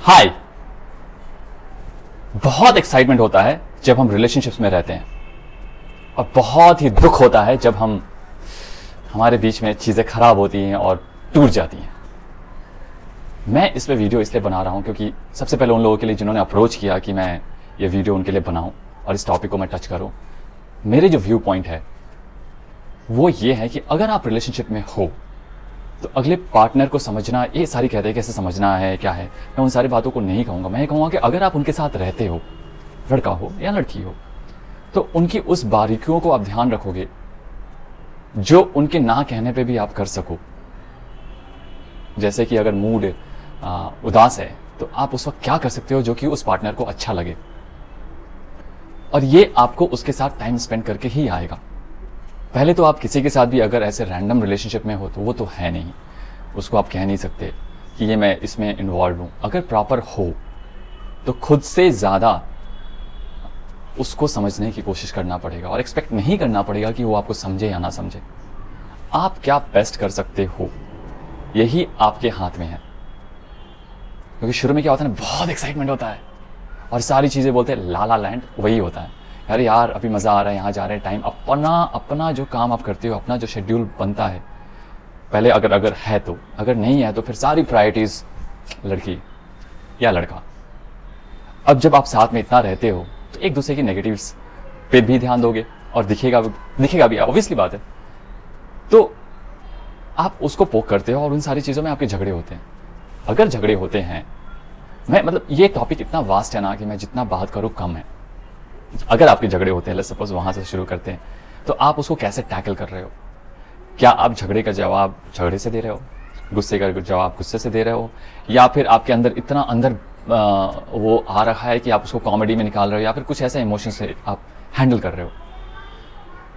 हाय। बहुत एक्साइटमेंट होता है जब हम रिलेशनशिप्स में रहते हैं और बहुत ही दुख होता है जब हमारे बीच में चीजें खराब होती हैं और टूट जाती हैं। मैं इस पे वीडियो इसलिए बना रहा हूं क्योंकि सबसे पहले उन लोगों के लिए जिन्होंने अप्रोच किया कि मैं ये वीडियो उनके लिए बनाऊं और इस टॉपिक को मैं टच करूं, मेरे जो व्यू पॉइंट है वो ये है कि अगर आप रिलेशनशिप में हो तो अगले पार्टनर को समझना, ये सारी कहते हैं कैसे समझना है क्या है, मैं उन सारी बातों को नहीं कहूंगा। मैं कहूंगा कि अगर आप उनके साथ रहते हो, लड़का हो या लड़की हो, तो उनकी उस बारीकियों को आप ध्यान रखोगे जो उनके ना कहने पे भी आप कर सको। जैसे कि अगर मूड उदास है तो आप उस वक्त क्या कर सकते हो जो कि उस पार्टनर को अच्छा लगे, और ये आपको उसके साथ टाइम स्पेंड करके ही आएगा। पहले तो आप किसी के साथ भी अगर ऐसे रैंडम रिलेशनशिप में हो तो वो तो है नहीं, उसको आप कह नहीं सकते कि ये मैं इसमें इन्वॉल्व हूं। अगर प्रॉपर हो तो खुद से ज्यादा उसको समझने की कोशिश करना पड़ेगा और एक्सपेक्ट नहीं करना पड़ेगा कि वो आपको समझे या ना समझे। आप क्या बेस्ट कर सकते हो यही आपके हाथ में है। क्योंकि शुरू में क्या होता है ना, बहुत एक्साइटमेंट होता है और सारी चीजें बोलते हैं ला ला लैंड, वही होता है। अरे यार अभी मजा आ रहा है, यहाँ जा रहे हैं, टाइम अपना जो काम आप करते हो, अपना जो शेड्यूल बनता है पहले, अगर है तो, अगर नहीं है तो फिर सारी प्रायोरिटीज लड़की या लड़का। अब जब आप साथ में इतना रहते हो तो एक दूसरे की नेगेटिव्स पे भी ध्यान दोगे और दिखेगा भी, ऑब्वियसली बात है। तो आप उसको पोक करते हो और उन सारी चीजों में आपके झगड़े होते हैं। अगर झगड़े होते हैं, मैं मतलब ये टॉपिक इतना वास्ट है ना कि मैं जितना बात करूं कम है। अगर आपके झगड़े होते हैं, लेट्स सपोज वहां से शुरू करते हैं, तो आप उसको कैसे टैकल कर रहे हो? क्या आप झगड़े का जवाब झगड़े से दे रहे हो, गुस्से का जवाब गुस्से से दे रहे हो, या फिर आपके अंदर इतना अंदर वो आ रखा है कि आप उसको कॉमेडी में निकाल रहे हो, या फिर कुछ ऐसे इमोशन से आप हैंडल कर रहे हो?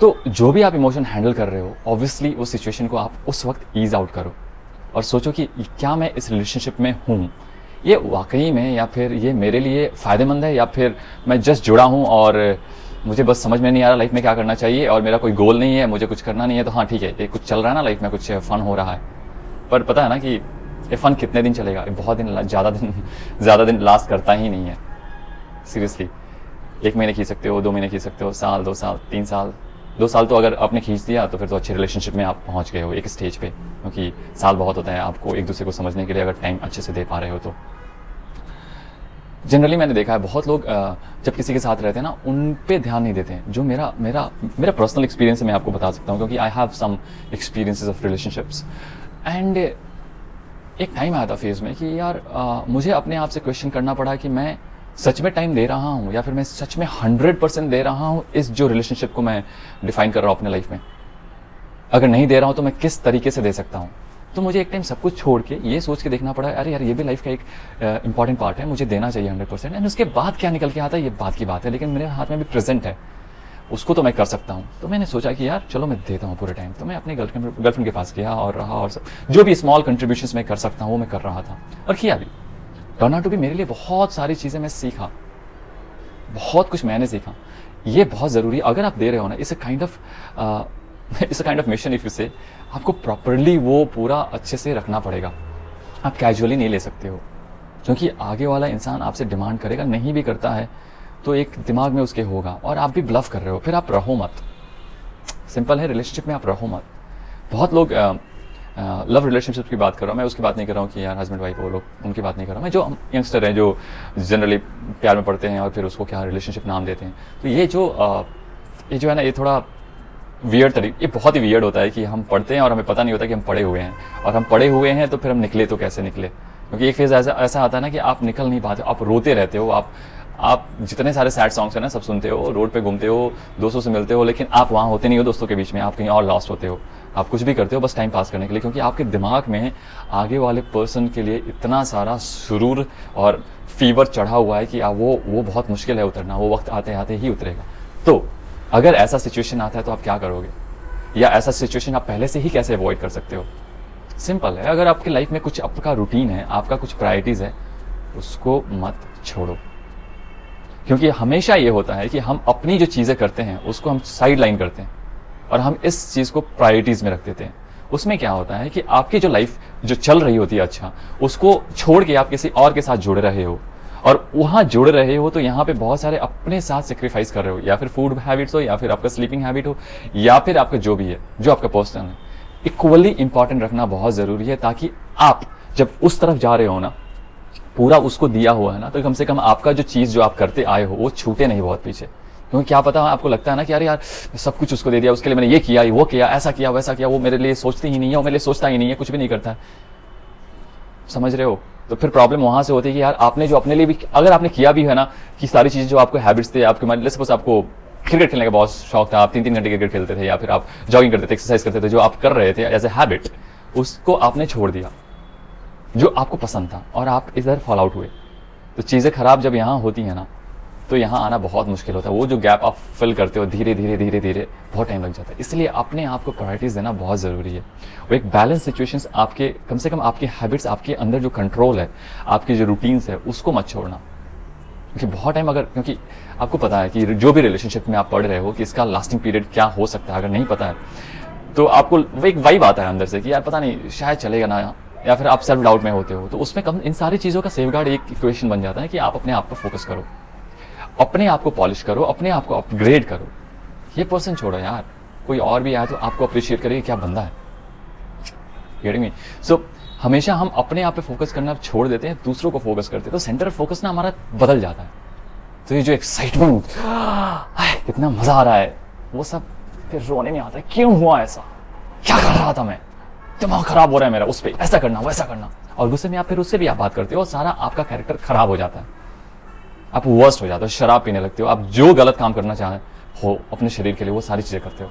तो जो भी आप इमोशन हैंडल कर रहे हो, ऑब्वियसली उस सिचुएशन को आप उस वक्त ईज आउट करो और सोचो कि क्या मैं इस रिलेशनशिप में हूँ, ये वाकई में, या फिर ये मेरे लिए फायदेमंद है, या फिर मैं जस्ट जुड़ा हूँ और मुझे बस समझ में नहीं आ रहा लाइफ में क्या करना चाहिए और मेरा कोई गोल नहीं है, मुझे कुछ करना नहीं है। तो हाँ ठीक है, ये कुछ चल रहा है ना लाइफ में, कुछ फन हो रहा है, पर पता है ना कि ये फन कितने दिन चलेगा? बहुत दिन, ज़्यादा दिन लास्ट करता ही नहीं है। सीरियसली 1 महीने खींच सकते हो, 2 महीने खींच सकते हो, साल, 2 साल, 3 साल। 2 साल तो अगर आपने खींच दिया तो फिर तो अच्छे रिलेशनशिप में आप पहुंच गए हो एक स्टेज पे, क्योंकि साल बहुत होता है आपको एक दूसरे को समझने के लिए, अगर टाइम अच्छे से दे पा रहे हो तो। जनरली मैंने देखा है बहुत लोग जब किसी के साथ रहते हैं ना, उन पे ध्यान नहीं देते हैं। जो मेरा पर्सनल एक्सपीरियंस है, मैं आपको बता सकता हूँ, क्योंकि I have some experiences of relationships. And एक टाइम आया था फेज में कि यार मुझे अपने आप से क्वेश्चन करना पड़ा कि मैं सच में टाइम दे रहा हूँ या फिर मैं सच में 100% दे रहा हूँ इस जो रिलेशनशिप को मैं डिफाइन कर रहा हूँ अपने लाइफ में। अगर नहीं दे रहा हूँ तो मैं किस तरीके से दे सकता हूँ? तो मुझे एक टाइम सब कुछ छोड़ के ये सोच के देखना पड़ा, अरे यार ये भी लाइफ का एक इंपॉर्टेंट पार्ट है, मुझे देना चाहिए 100%। एंड उसके बाद क्या निकल के आता है ये बात की बात है, लेकिन मेरे हाथ में भी प्रेजेंट है, उसको तो मैं कर सकता हूँ। तो मैंने सोचा कि यार चलो मैं देता हूँ पूरे टाइम। तो मैं अपने गर्लफ्रेंड के पास गया और रहा, और सब जो भी स्मॉल कंट्रीब्यूशंस मैं कर सकता हूँ वो मैं कर रहा था और किया भी। टर्न आउट टू बी मेरे लिए बहुत सारी चीजें मैं सीखा, बहुत कुछ मैंने सीखा। ये बहुत जरूरी, अगर आप दे रहे हो ना, it's a kind of mission if you से, आपको प्रॉपरली वो पूरा अच्छे से रखना पड़ेगा। आप कैजुअली नहीं ले सकते हो, क्योंकि आगे वाला इंसान आपसे डिमांड करेगा, नहीं भी करता है तो एक दिमाग में उसके होगा और आप भी ब्लफ कर रहे हो, फिर आप रहो मत। सिंपल है, रिलेशनशिप में आप रहो मत। बहुत लोग लव रिलेशनशिप की बात कर रहा हूँ मैं, उसकी बात नहीं कर रहा हूँ कि यार हस्बैंड वाइफ वो लोग, उनकी बात नहीं कर रहा हूँ मैं। जो यंगस्टर हैं जो जनरली प्यार में पड़ते हैं और फिर उसको क्या रिलेशनशिप नाम देते हैं, तो ये जो है ना, ये थोड़ा वियर्ड ये बहुत ही वियर्ड होता है कि हम पढ़ते हैं और हमें पता नहीं होता कि हम पढ़े हुए हैं, और हम पढ़े हुए हैं तो फिर हम निकले तो कैसे निकले? क्योंकि एक फेज ऐसा आता है ना कि आप निकल नहीं पाते, आप रोते रहते हो। आप जितने सारे सैड सॉन्ग्स हैं ना सब सुनते हो, रोड पे घूमते हो, दोस्तों से मिलते हो, लेकिन आप वहाँ होते नहीं हो दोस्तों के बीच में, आप कहीं और लॉस्ट होते हो। आप कुछ भी करते हो बस टाइम पास करने के लिए, क्योंकि आपके दिमाग में आगे वाले पर्सन के लिए इतना सारा सुरूर और फीवर चढ़ा हुआ है कि वो बहुत मुश्किल है उतरना, वो वक्त आते आते ही उतरेगा। तो अगर ऐसा सिचुएशन आता है तो आप क्या करोगे, या ऐसा सिचुएशन आप पहले से ही कैसे अवॉइड कर सकते हो? सिंपल है, अगर आपकी लाइफ में कुछ आपका रूटीन है, आपका कुछ प्रायोरिटीज है, उसको मत छोड़ो। क्योंकि हमेशा ये होता है कि हम अपनी जो चीजें करते हैं उसको हम साइड लाइन करते हैं और हम इस चीज को प्रायोरिटीज में रख देते हैं। उसमें क्या होता है कि आपकी जो लाइफ जो चल रही होती है, अच्छा, उसको छोड़ के आप किसी और के साथ जुड़ रहे हो, और वहां जुड़ रहे हो तो यहाँ पे बहुत सारे अपने साथ सेक्रीफाइस कर रहे हो, या फिर फूड हैबिट्स हो, या फिर आपका स्लीपिंग हैबिट हो, या फिर आपका जो भी है, जो आपका पर्सनल है, इक्वली इंपॉर्टेंट रखना बहुत जरूरी है, ताकि आप जब उस तरफ जा रहे हो ना, पूरा उसको दिया हुआ है ना, तो कम से कम आपका जो चीज जो आप करते आए हो वो छूटे नहीं बहुत पीछे। क्योंकि क्या पता आपको लगता है ना कि अरे यार सब कुछ उसको दे दिया, उसके लिए मैंने ये किया, वो किया, ऐसा किया, वैसा किया, वो मेरे लिए सोचती ही नहीं है, वो मेरे लिए सोचता ही नहीं है, कुछ भी नहीं करता है, समझ रहे हो? तो फिर प्रॉब्लम वहां से होती है कि यार आपने जो अपने लिए भी, अगर आपने किया भी है ना, कि सारी चीजें जो आपको हैबिट्स थे आपके, मान लीजिए सपोज आपको क्रिकेट खेलने का बहुत शौक था, आप 3-3 घंटे क्रिकेट खेलते थे, या फिर आप जॉगिंग करते थे, एक्सरसाइज करते थे, जो आप कर रहे थे एज ए हैबिट, उसको आपने छोड़ दिया जो आपको पसंद था, और आप इधर फॉल आउट हुए। तो चीजें खराब जब यहाँ होती है ना, तो यहाँ आना बहुत मुश्किल होता है। वो जो गैप आप फिल करते हो धीरे धीरे धीरे धीरे बहुत टाइम लग जाता है। इसलिए अपने आप को प्रायोरिटीज देना बहुत जरूरी है। वो एक बैलेंस सिचुएशंस आपके, कम से कम आपकी हैबिट्स, आपके अंदर जो कंट्रोल है, आपकी जो रूटीन्स है, उसको मत छोड़ना। क्योंकि बहुत टाइम अगर, क्योंकि आपको पता है कि जो भी रिलेशनशिप में आप पढ़ रहे हो कि इसका लास्टिंग पीरियड क्या हो सकता है, अगर नहीं पता है तो आपको वो एक वाइब आता है अंदर से कि यार पता नहीं शायद चलेगा ना, या फिर आप सेल्फ डाउट में होते हो। तो उसमें कम इन सारी चीज़ों का सेफगार्ड एक इक्वेशन बन जाता है कि आप अपने आप पर फोकस करो, अपने आप को पॉलिश करो, अपने आप को अपग्रेड करो। ये पर्सन छोड़ो यार, कोई और भी आए तो आपको अप्रिशिएट करे क्या बंदा है। Getting me? सो हमेशा हम अपने आप पे फोकस करना छोड़ देते हैं, दूसरों को फोकस करते हैं, तो सेंटर ऑफ फोकस ना हमारा बदल जाता है। तो ये जो एक्साइटमेंट, कितना मजा आ रहा है, वो सब फिर रोने में आता है, क्यों हुआ ऐसा, क्या कर रहा था मैं, दिमाग खराब हो रहा है मेरा, उस पर ऐसा करना वैसा करना, और गुस्से में आप फिर उससे भी आप बात करते हो और सारा आपका कैरेक्टर खराब हो जाता है, आप वर्स्ट हो जाते हो, शराब पीने लगते हो, आप जो गलत काम करना चाहे हो अपने शरीर के लिए वो सारी चीजें करते हो।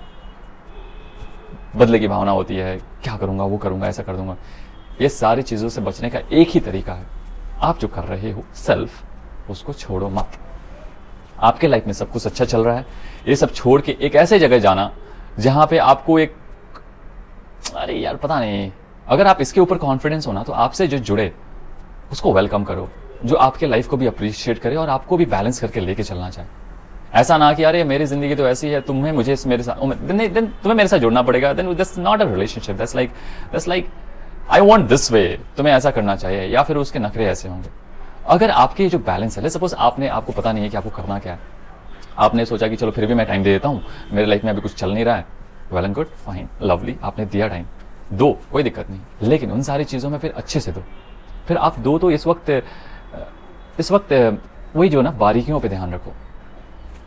बदले की भावना होती है, क्या करूंगा, वो करूंगा, ऐसा कर दूंगा। ये सारी चीजों से बचने का एक ही तरीका है, आप जो कर रहे हो सेल्फ, उसको छोड़ो मत। आपके लाइफ में सब कुछ अच्छा चल रहा है, ये सब छोड़ के एक ऐसे जगह जाना जहां पे आपको एक, अरे यार पता नहीं, अगर आप इसके ऊपर कॉन्फिडेंस हो ना, तो आपसे जो जुड़े उसको वेलकम करो, जो आपके लाइफ को भी अप्रिशिएट करे और आपको भी बैलेंस करके लेके चलना चाहे। ऐसा ना कि अरे मेरी जिंदगी तो ऐसी है, तुम्हें मुझे मेरे साथ, तुम्हें मेरे साथ जुड़ना पड़ेगा, then that's not a relationship, that's like I want this way, तुम्हें ऐसा करना चाहिए, या फिर उसके नखरे ऐसे होंगे। अगर आपके जो बैलेंस है, सपोज आपको पता नहीं है कि आपको करना क्या है, आपने सोचा कि चलो फिर भी मैं टाइम दे देता हूँ, मेरे लाइफ में अभी कुछ चल नहीं रहा है, well and good, fine, lovely, आपने दिया टाइम, दो, कोई दिक्कत नहीं, लेकिन उन सारी चीजों में फिर अच्छे से दो। फिर आप दो तो इस वक्त वही जो ना बारीकियों पे ध्यान रखो,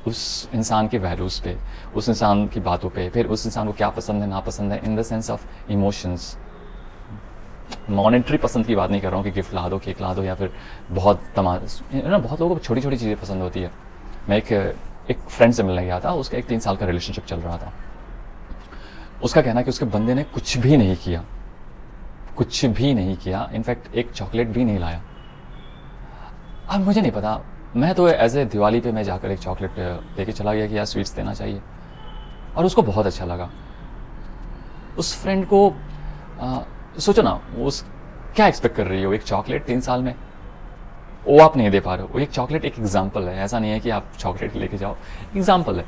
उस इंसान के वैल्यूज पे, उस इंसान की बातों पे, फिर उस इंसान को क्या पसंद है नापसंद है, in the sense of emotions. Monetary पसंद की बात नहीं कर रहा हूँ कि गिफ्ट ला दो, केक ला दो, या फिर बहुत ना, बहुत लोगों को छोटी छोटी चीजें पसंद होती है। मैं एक फ्रेंड से मिलने गया था, उसका एक 3 साल का रिलेशनशिप चल रहा था। उसका कहना कि उसके बंदे ने कुछ भी नहीं किया, कुछ भी नहीं किया, इनफैक्ट एक चॉकलेट भी नहीं लाया। अब मुझे नहीं पता, मैं तो एज ए दिवाली पे मैं जाकर एक चॉकलेट लेके चला गया कि यार स्वीट्स देना चाहिए, और उसको बहुत अच्छा लगा। उस फ्रेंड को सोचो ना, उस क्या एक्सपेक्ट कर रही हो, एक चॉकलेट 3 साल में वो आप नहीं दे पा रहे हो। एक चॉकलेट एक एग्जाम्पल है, ऐसा नहीं है कि आप चॉकलेट लेके जाओ, एग्जाम्पल है।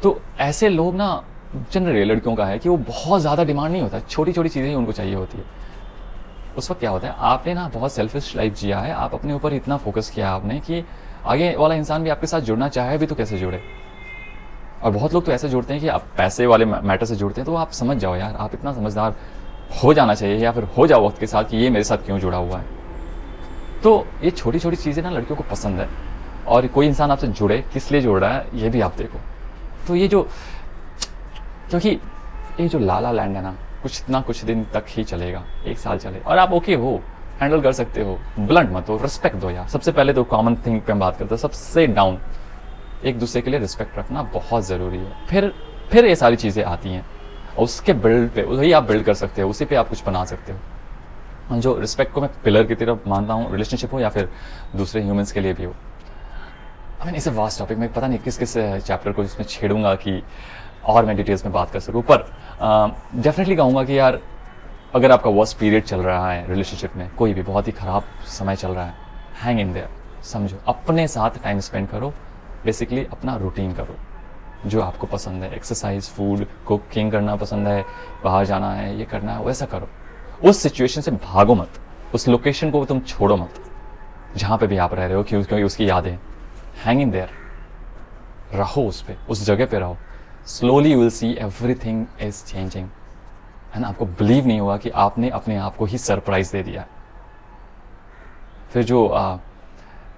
तो ऐसे लोग ना, जनरली लड़कियों का है कि वो बहुत ज़्यादा डिमांड नहीं होता, छोटी छोटी चीज़ें ही उनको चाहिए होती है। उस वक्त क्या होता है, आपने ना बहुत सेल्फिश लाइफ जिया है, आप अपने ऊपर इतना फोकस किया आपने कि आगे वाला इंसान भी आपके साथ जुड़ना चाहे भी तो कैसे जुड़े। और बहुत लोग तो ऐसे जुड़ते हैं कि आप पैसे वाले मैटर से जुड़ते हैं, तो आप समझ जाओ यार, आप इतना समझदार हो जाना चाहिए, या फिर हो जाओ वक्त के साथ कि ये मेरे साथ क्यों जुड़ा हुआ है। तो ये छोटी छोटी चीज़ें ना लड़कियों को पसंद है, और कोई इंसान आपसे जुड़े किस लिए जुड़ रहा है ये भी आप देखो। तो ये जो, क्योंकि ये जो लाला लैंड है ना, कुछ दिन तक ही चलेगा, 1 साल चले, और आप ओके हो, हैंडल कर सकते हो, ब्लंट मत हो, रिस्पेक्ट दो यार। सबसे पहले तो कॉमन थिंग पे हम बात करते हैं, सबसे डाउन, एक दूसरे के लिए रिस्पेक्ट रखना बहुत जरूरी है। फिर ये सारी चीजें आती हैं, और उसके बिल्ड पे वही आप बिल्ड कर सकते हो, उसी पे आप कुछ बना सकते हो। जो रिस्पेक्ट को मैं पिलर की तरफ मानता हूँ, रिलेशनशिप हो या फिर दूसरे ह्यूमंस के लिए भी हो। I mean it's a vast topic, मैं पता नहीं किस चैप्टर को इसमें छेड़ूंगा कि और मैं डिटेल्स में बात कर सकूँ, पर डेफिनेटली कहूँगा कि यार अगर आपका वर्स्ट पीरियड चल रहा है रिलेशनशिप में, कोई भी बहुत ही खराब समय चल रहा है, हैंग इन देयर, समझो, अपने साथ टाइम स्पेंड करो, बेसिकली अपना रूटीन करो, जो आपको पसंद है, एक्सरसाइज, फूड, कुकिंग करना पसंद है, बाहर जाना है, ये करना है, वैसा करो। उस सिचुएशन से भागो मत, उस लोकेशन को तुम छोड़ो मत जहाँ पे भी आप रह रहे हो, क्योंकि उसकी यादें। हैंग इन देयर, रहो उस पे, उस जगह पे रहो। Slowly you will see everything is changing, है ना। आपको बिलीव नहीं होगा कि आपने अपने आप को ही सरप्राइज दे दिया। फिर जो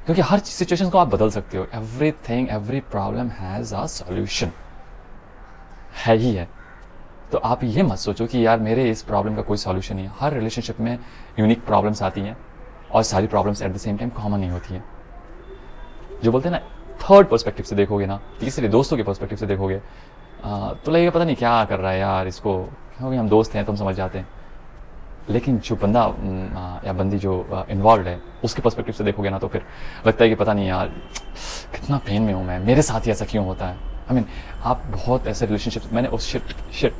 क्योंकि हर सिचुएशन को आप बदल सकते हो। Everything, every problem has a solution, है ही है। तो आप ये मत सोचो कि यार मेरे इस प्रॉब्लम का कोई सॉल्यूशन नहीं है। हर रिलेशनशिप में यूनिक प्रॉब्लम्स आती हैं और सारी problems at the same time common नहीं होती हैं। जो बोलते हैं ना, थर्ड पर्सपेक्टिव से देखोगे ना, तीसरे दोस्तों के पर्सपेक्टिव से देखोगे तो लगेगा पता नहीं क्या कर रहा है यार इसको, क्योंकि हम दोस्त हैं तो हम समझ जाते हैं। लेकिन जो बंदा या बंदी जो इन्वॉल्व है उसके पर्सपेक्टिव से देखोगे ना, तो फिर लगता है कि पता नहीं यार कितना पेन में हूँ मैं, मेरे साथ ही ऐसा क्यों होता है। आई मीन आप बहुत ऐसे रिलेशनशिप, मैंने उस shit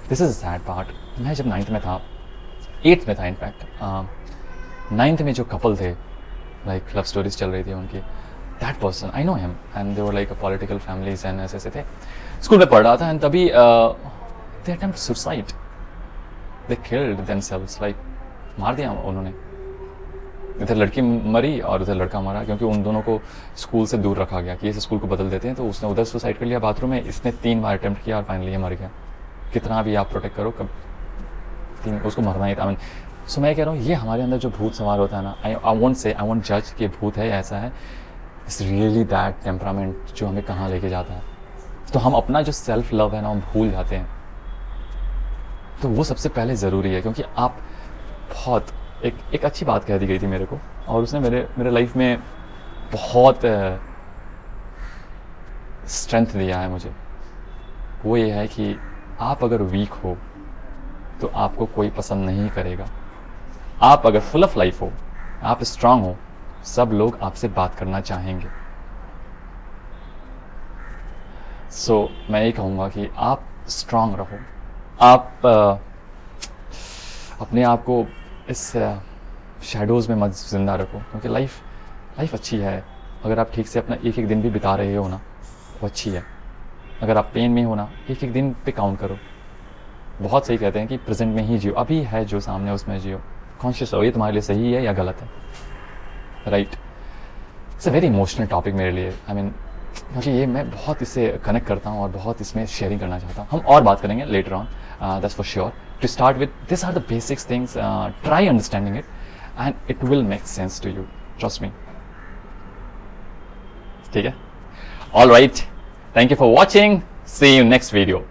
this is sad part. मैं जब 9th में था, 8th में था इनफैक्ट, 9th में जो कपल थे, लाइक लव स्टोरीज चल रही थी उनकी, that person I know him and they were like a political families and ऐसे थे। स्कूल में पढ़ रहा था एंड तभी they attempt suicide, they killed themselves, like मार दिया उन्होंने। इधर लड़की मरी और उधर लड़का मरा, क्योंकि उन दोनों को स्कूल से दूर रखा गया कि इस स्कूल को बदल देते हैं। तो उसने उधर सुसाइड कर लिया बाथरूम में, इसने 3 बार अटेम्प्ट किया और फाइनली ये मर गया। कितना भी आप प्रोटेक्ट करो, कब उसको मरना ही था। सो मैं कह रहा हूँ ये हमारे अंदर जो भूत सवार होता है ना, आई वोंट जज कि भूत है या ऐसा है, इट्स रियली दैट टेम्परामेंट जो हमें कहाँ लेके जाता है। तो हम अपना जो सेल्फ लव है ना, हम भूल जाते हैं। तो वो सबसे पहले ज़रूरी है, क्योंकि आप बहुत एक अच्छी बात कह दी गई थी मेरे को, और उसने मेरे लाइफ में बहुत स्ट्रेंथ दिया है मुझे। वो ये है कि आप अगर वीक हो तो आपको कोई पसंद नहीं करेगा। आप अगर फुल ऑफ लाइफ हो, आप स्ट्रांग हो, सब लोग आपसे बात करना चाहेंगे। सो मैं ये कहूँगा कि आप स्ट्रांग रहो, आप अपने आप को इस शैडोज़ में मत जिंदा रखो, क्योंकि लाइफ अच्छी है। अगर आप ठीक से अपना एक एक दिन भी बिता रहे हो ना, वो अच्छी है। अगर आप पेन में हो ना, एक एक दिन पे काउंट करो। बहुत सही कहते हैं कि प्रेजेंट में ही जियो, अभी है जो सामने उसमें जियो। कॉन्शियस हो ये तुम्हारे लिए सही है या गलत है, right. It's a very emotional topic मेरे लिए, आई मीन क्योंकि ये मैं बहुत इससे कनेक्ट करता हूँ और बहुत इसमें शेयरिंग करना चाहता हूँ। हम और बात करेंगे later on, that's for sure. To start with, this are the basics things, try understanding it and it will make sense to you, trust me. ठीक है, all right, thank you for watching, see you next video.